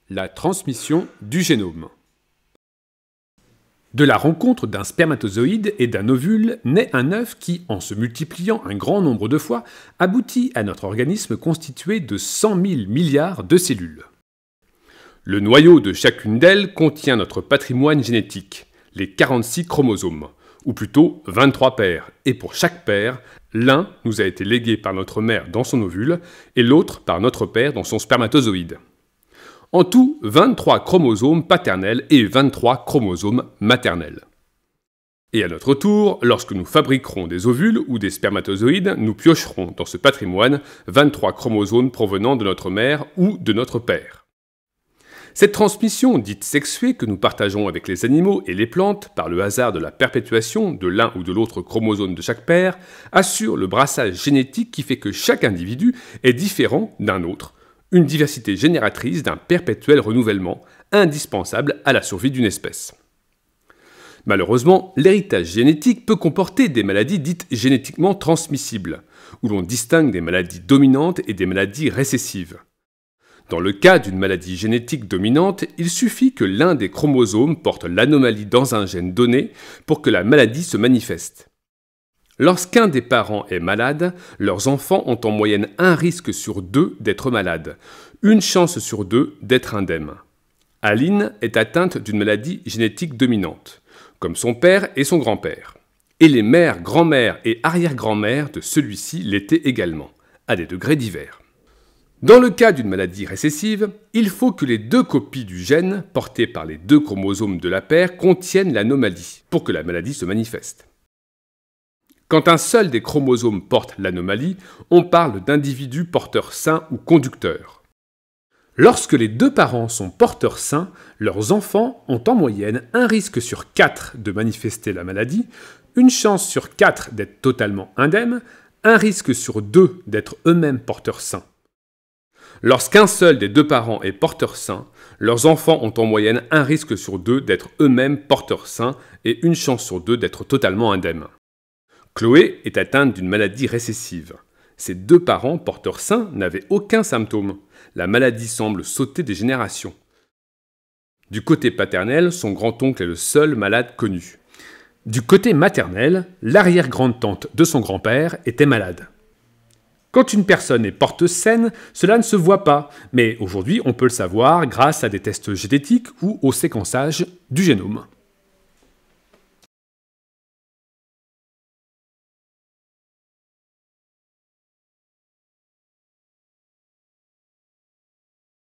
La transmission du génome. De la rencontre d'un spermatozoïde et d'un ovule naît un œuf qui, en se multipliant un grand nombre de fois, aboutit à notre organisme constitué de 100 000 milliards de cellules. Le noyau de chacune d'elles contient notre patrimoine génétique, les 46 chromosomes, ou plutôt 23 paires, et pour chaque paire, l'un nous a été légué par notre mère dans son ovule et l'autre par notre père dans son spermatozoïde. En tout, 23 chromosomes paternels et 23 chromosomes maternels. Et à notre tour, lorsque nous fabriquerons des ovules ou des spermatozoïdes, nous piocherons dans ce patrimoine 23 chromosomes provenant de notre mère ou de notre père. Cette transmission dite sexuée que nous partageons avec les animaux et les plantes par le hasard de la perpétuation de l'un ou de l'autre chromosome de chaque paire assure le brassage génétique qui fait que chaque individu est différent d'un autre, une diversité génératrice d'un perpétuel renouvellement, indispensable à la survie d'une espèce. Malheureusement, l'héritage génétique peut comporter des maladies dites génétiquement transmissibles, où l'on distingue des maladies dominantes et des maladies récessives. Dans le cas d'une maladie génétique dominante, il suffit que l'un des chromosomes porte l'anomalie dans un gène donné pour que la maladie se manifeste. Lorsqu'un des parents est malade, leurs enfants ont en moyenne un risque sur 2 d'être malades, une chance sur 2 d'être indemne. Aline est atteinte d'une maladie génétique dominante, comme son père et son grand-père. Et les mères, grand-mères et arrière-grand-mères de celui-ci l'étaient également, à des degrés divers. Dans le cas d'une maladie récessive, il faut que les 2 copies du gène, portées par les 2 chromosomes de la paire, contiennent l'anomalie, pour que la maladie se manifeste. Quand un seul des chromosomes porte l'anomalie, on parle d'individus porteurs sains ou conducteurs. Lorsque les 2 parents sont porteurs sains, leurs enfants ont en moyenne un risque sur 4 de manifester la maladie, une chance sur 4 d'être totalement indemnes, un risque sur 2 d'être eux-mêmes porteurs sains. Lorsqu'un seul des 2 parents est porteur sain, leurs enfants ont en moyenne un risque sur 2 d'être eux-mêmes porteurs sains et une chance sur 2 d'être totalement indemnes. Chloé est atteinte d'une maladie récessive. Ses 2 parents porteurs sains n'avaient aucun symptôme. La maladie semble sauter des générations. Du côté paternel, son grand-oncle est le seul malade connu. Du côté maternel, l'arrière-grande-tante de son grand-père était malade. Quand une personne est porteuse saine, cela ne se voit pas, mais aujourd'hui on peut le savoir grâce à des tests génétiques ou au séquençage du génome.